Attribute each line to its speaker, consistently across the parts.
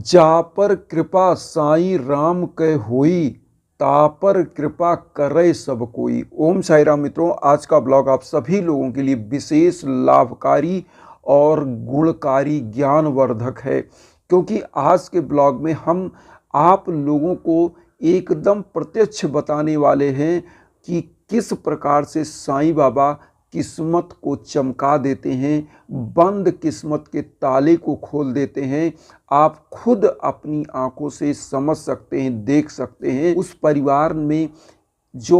Speaker 1: जा पर कृपा साईं राम कै होई, ता पर कृपा करे सब कोई। ओम साई राम मित्रों, आज का ब्लॉग आप सभी लोगों के लिए विशेष लाभकारी और गुणकारी ज्ञानवर्धक है, क्योंकि आज के ब्लॉग में हम आप लोगों को एकदम प्रत्यक्ष बताने वाले हैं कि किस प्रकार से साईं बाबा किस्मत को चमका देते हैं, बंद किस्मत के ताले को खोल देते हैं। आप खुद अपनी आंखों से समझ सकते हैं, देख सकते हैं उस परिवार में जो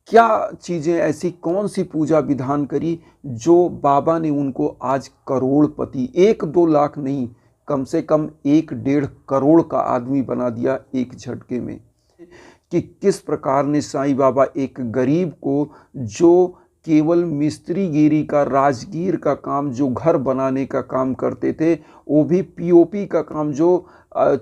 Speaker 1: क्या चीज़ें ऐसी कौन सी पूजा विधान करी जो बाबा ने उनको आज करोड़पति, 1-2 लाख नहीं, कम से कम 1-1.5 करोड़ का आदमी बना दिया एक झटके में। कि किस प्रकार ने साईं बाबा एक गरीब को, जो केवल मिस्त्रीगिरी का, राजगीर का काम, जो घर बनाने का काम करते थे, वो भी पीओपी का काम, जो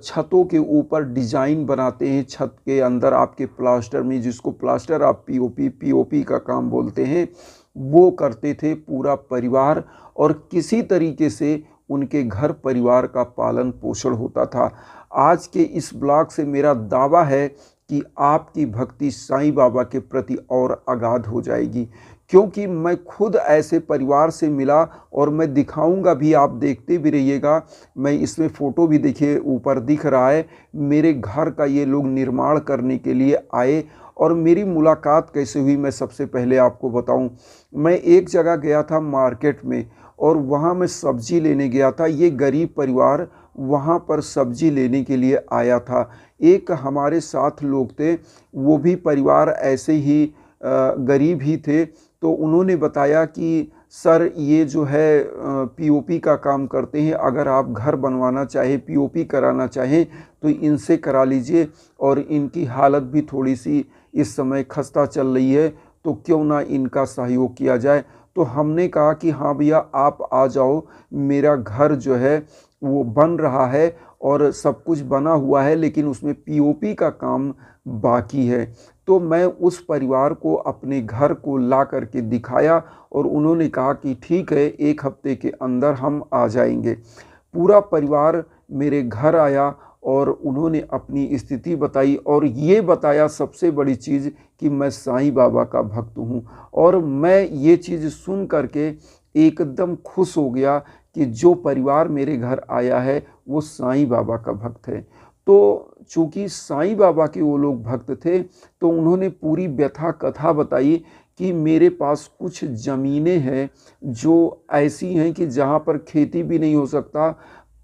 Speaker 1: छतों के ऊपर डिजाइन बनाते हैं, छत के अंदर आपके प्लास्टर में, जिसको प्लास्टर आप पीओपी का काम बोलते हैं, वो करते थे पूरा परिवार। और किसी तरीके से उनके घर परिवार का पालन पोषण होता था। आज के इस ब्लॉग से मेरा दावा है कि आपकी भक्ति साईं बाबा के प्रति और अगाध हो जाएगी, क्योंकि मैं खुद ऐसे परिवार से मिला और मैं दिखाऊंगा भी, आप देखते भी रहिएगा। मैं इसमें फ़ोटो भी, देखिए ऊपर दिख रहा है, मेरे घर का ये लोग निर्माण करने के लिए आए। और मेरी मुलाकात कैसे हुई मैं सबसे पहले आपको बताऊं। मैं एक जगह गया था मार्केट में, और वहाँ मैं सब्जी लेने गया था। ये गरीब परिवार वहाँ पर सब्जी लेने के लिए आया था। एक हमारे साथ लोग थे, वो भी परिवार ऐसे ही गरीब ही थे। तो उन्होंने बताया कि सर, ये जो है पीओपी का काम करते हैं, अगर आप घर बनवाना चाहें, पीओपी कराना चाहें तो इनसे करा लीजिए, और इनकी हालत भी थोड़ी सी इस समय खस्ता चल रही है, तो क्यों ना इनका सहयोग किया जाए। तो हमने कहा कि हाँ भैया, आप आ जाओ, मेरा घर जो है वो बन रहा है और सब कुछ बना हुआ है, लेकिन उसमें पीओपी का काम बाकी है। तो मैं उस परिवार को अपने घर को ला करके दिखाया, और उन्होंने कहा कि ठीक है, 1 हफ्ते के अंदर हम आ जाएंगे। पूरा परिवार मेरे घर आया और उन्होंने अपनी स्थिति बताई, और ये बताया सबसे बड़ी चीज़ कि मैं साईं बाबा का भक्त हूँ। और मैं ये चीज़ सुन करके एकदम खुश हो गया कि जो परिवार मेरे घर आया है वो साईं बाबा का भक्त है। तो चूँकि साईं बाबा के वो लोग भक्त थे, तो उन्होंने पूरी व्यथा कथा बताई कि मेरे पास कुछ ज़मीनें हैं जो ऐसी हैं कि जहाँ पर खेती भी नहीं हो सकता।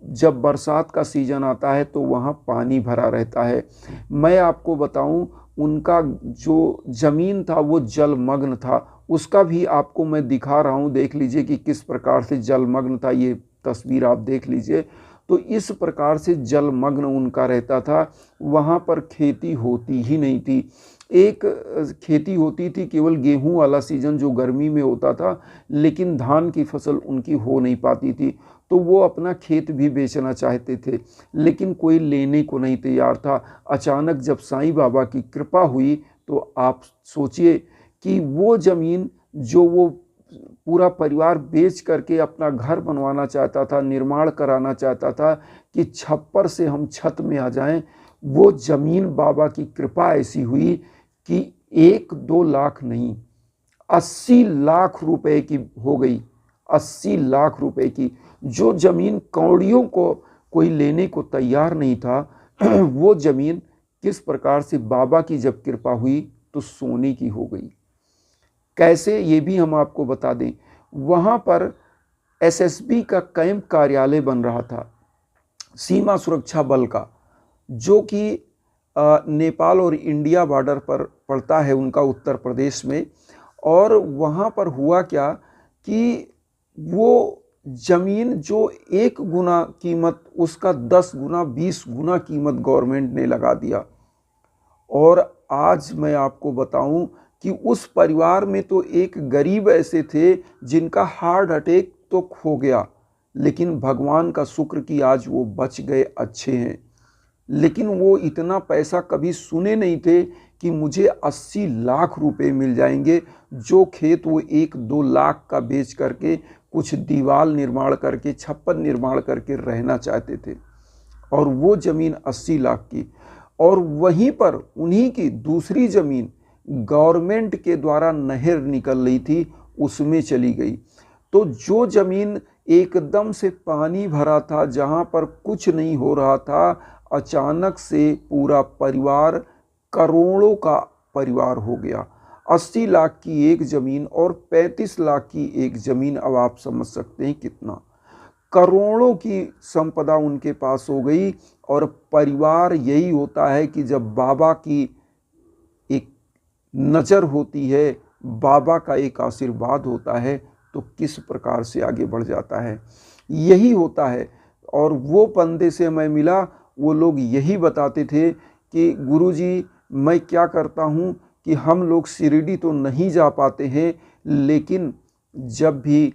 Speaker 1: जब बरसात का सीज़न आता है तो वहाँ पानी भरा रहता है। मैं आपको बताऊं, उनका जो ज़मीन था वो जलमग्न था। उसका भी आपको मैं दिखा रहा हूँ, देख लीजिए कि किस प्रकार से जलमग्न था। ये तस्वीर आप देख लीजिए। तो इस प्रकार से जलमग्न उनका रहता था। वहाँ पर खेती होती ही नहीं थी। एक खेती होती थी केवल गेहूं वाला सीज़न, जो गर्मी में होता था, लेकिन धान की फसल उनकी हो नहीं पाती थी। तो वो अपना खेत भी बेचना चाहते थे, लेकिन कोई लेने को नहीं तैयार था। अचानक जब साईं बाबा की कृपा हुई, तो आप सोचिए कि वो ज़मीन जो वो पूरा परिवार बेच करके अपना घर बनवाना चाहता था, निर्माण कराना चाहता था कि छप्पर से हम छत में आ जाएं, वो ज़मीन बाबा की कृपा ऐसी हुई कि 1-2 लाख नहीं, 80 लाख रुपए की हो गई। 80 लाख रुपए की, जो ज़मीन कौड़ियों को कोई लेने को तैयार नहीं था, वो ज़मीन किस प्रकार से बाबा की जब कृपा हुई तो सोने की हो गई। कैसे, ये भी हम आपको बता दें। वहाँ पर एसएसबी का कैंप कार्यालय बन रहा था, सीमा सुरक्षा बल का, जो कि नेपाल और इंडिया बॉर्डर पर पड़ता है उनका, उत्तर प्रदेश में। और वहाँ पर हुआ क्या कि वो ज़मीन जो 1 गुना कीमत, उसका 10 गुना 20 गुना कीमत गवर्नमेंट ने लगा दिया। और आज मैं आपको बताऊं कि उस परिवार में तो एक गरीब ऐसे थे जिनका हार्ट अटैक तो खो गया, लेकिन भगवान का शुक्र कि आज वो बच गए, अच्छे हैं। लेकिन वो इतना पैसा कभी सुने नहीं थे कि मुझे 80 लाख रुपए मिल जाएंगे। जो खेत वो 1-2 लाख का बेच करके कुछ दीवार निर्माण करके, छप्पर निर्माण करके रहना चाहते थे। और वो ज़मीन 80 लाख की, और वहीं पर उन्हीं की दूसरी ज़मीन गवर्नमेंट के द्वारा नहर निकल रही थी, उसमें चली गई। तो जो ज़मीन एकदम से पानी भरा था, जहाँ पर कुछ नहीं हो रहा था, अचानक से पूरा परिवार, करोड़ों का परिवार हो गया। 80 लाख की एक ज़मीन और 35 लाख की एक ज़मीन, अब आप समझ सकते हैं कितना, करोड़ों की संपदा उनके पास हो गई। और परिवार यही होता है कि जब बाबा की एक नज़र होती है, बाबा का एक आशीर्वाद होता है, तो किस प्रकार से आगे बढ़ जाता है, यही होता है। और वो बंदे से मैं मिला, वो लोग यही बताते थे कि गुरुजी मैं क्या करता हूँ कि हम लोग शिरडी तो नहीं जा पाते हैं, लेकिन जब भी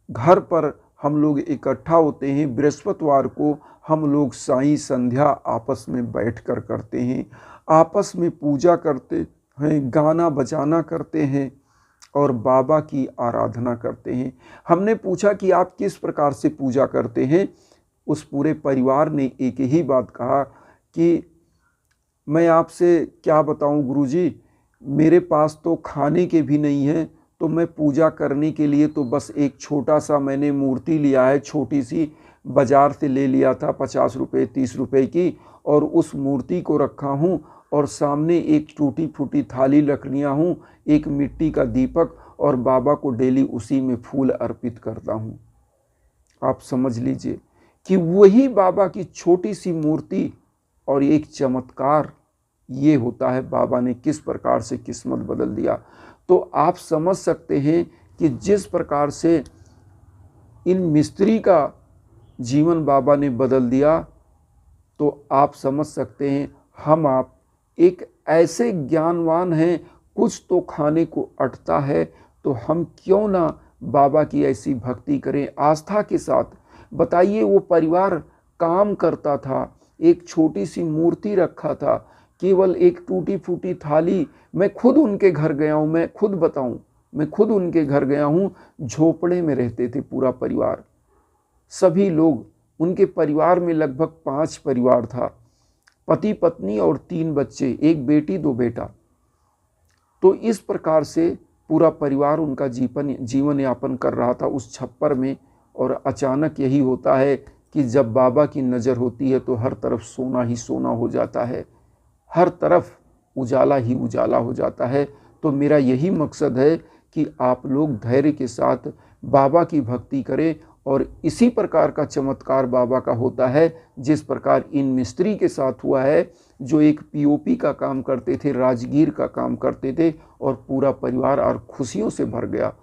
Speaker 1: घर पर हम लोग इकट्ठा होते हैं बृहस्पतिवार को, हम लोग साईं संध्या आपस में बैठकर करते हैं, आपस में पूजा करते हैं, गाना बजाना करते हैं और बाबा की आराधना करते हैं। हमने पूछा कि आप किस प्रकार से पूजा करते हैं? उस पूरे परिवार ने एक ही बात कहा कि मैं आपसे क्या बताऊं गुरुजी, मेरे पास तो खाने के भी नहीं है, तो मैं पूजा करने के लिए तो बस एक छोटा सा मैंने मूर्ति लिया है, छोटी सी, बाज़ार से ले लिया था 50 रुपये 30 रुपये की, और उस मूर्ति को रखा हूँ और सामने एक टूटी फूटी थाली रख लिया हूँ, एक मिट्टी का दीपक, और बाबा को डेली उसी में फूल अर्पित करता हूँ। आप समझ लीजिए कि वही बाबा की छोटी सी मूर्ति और एक चमत्कार, ये होता है बाबा ने किस प्रकार से किस्मत बदल दिया। तो आप समझ सकते हैं कि जिस प्रकार से इन मिस्त्री का जीवन बाबा ने बदल दिया, तो आप समझ सकते हैं हम आप एक ऐसे ज्ञानवान हैं, कुछ तो खाने को अटता है, तो हम क्यों ना बाबा की ऐसी भक्ति करें आस्था के साथ। बताइए, वो परिवार काम करता था, एक छोटी सी मूर्ति रखा था, केवल एक टूटी फूटी थाली। मैं खुद उनके घर गया हूँ, मैं खुद बताऊँ, मैं खुद उनके घर गया हूँ, झोपड़े में रहते थे पूरा परिवार, सभी लोग। उनके परिवार में लगभग 5 परिवार था, पति पत्नी और 3 बच्चे, एक बेटी 2 बेटा। तो इस प्रकार से पूरा परिवार उनका जीवन यापन कर रहा था उस छप्पर में। और अचानक यही होता है कि जब बाबा की नज़र होती है तो हर तरफ सोना ही सोना हो जाता है, हर तरफ उजाला ही उजाला हो जाता है। तो मेरा यही मकसद है कि आप लोग धैर्य के साथ बाबा की भक्ति करें, और इसी प्रकार का चमत्कार बाबा का होता है जिस प्रकार इन मिस्त्री के साथ हुआ है, जो एक पीओपी का काम करते थे, राजगीर का काम करते थे, और पूरा परिवार और खुशियों से भर गया।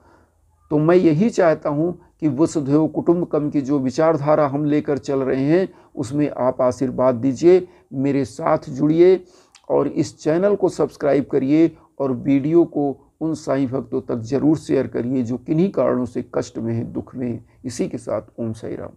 Speaker 1: तो मैं यही चाहता हूँ कि वसुधैव कुटुंबकम की जो विचारधारा हम लेकर चल रहे हैं, उसमें आप आशीर्वाद दीजिए, मेरे साथ जुड़िए और इस चैनल को सब्सक्राइब करिए, और वीडियो को उन साईं भक्तों तक जरूर शेयर करिए जो किन्हीं कारणों से कष्ट में हैं, दुख में हैं। इसी के साथ ओम साई राम।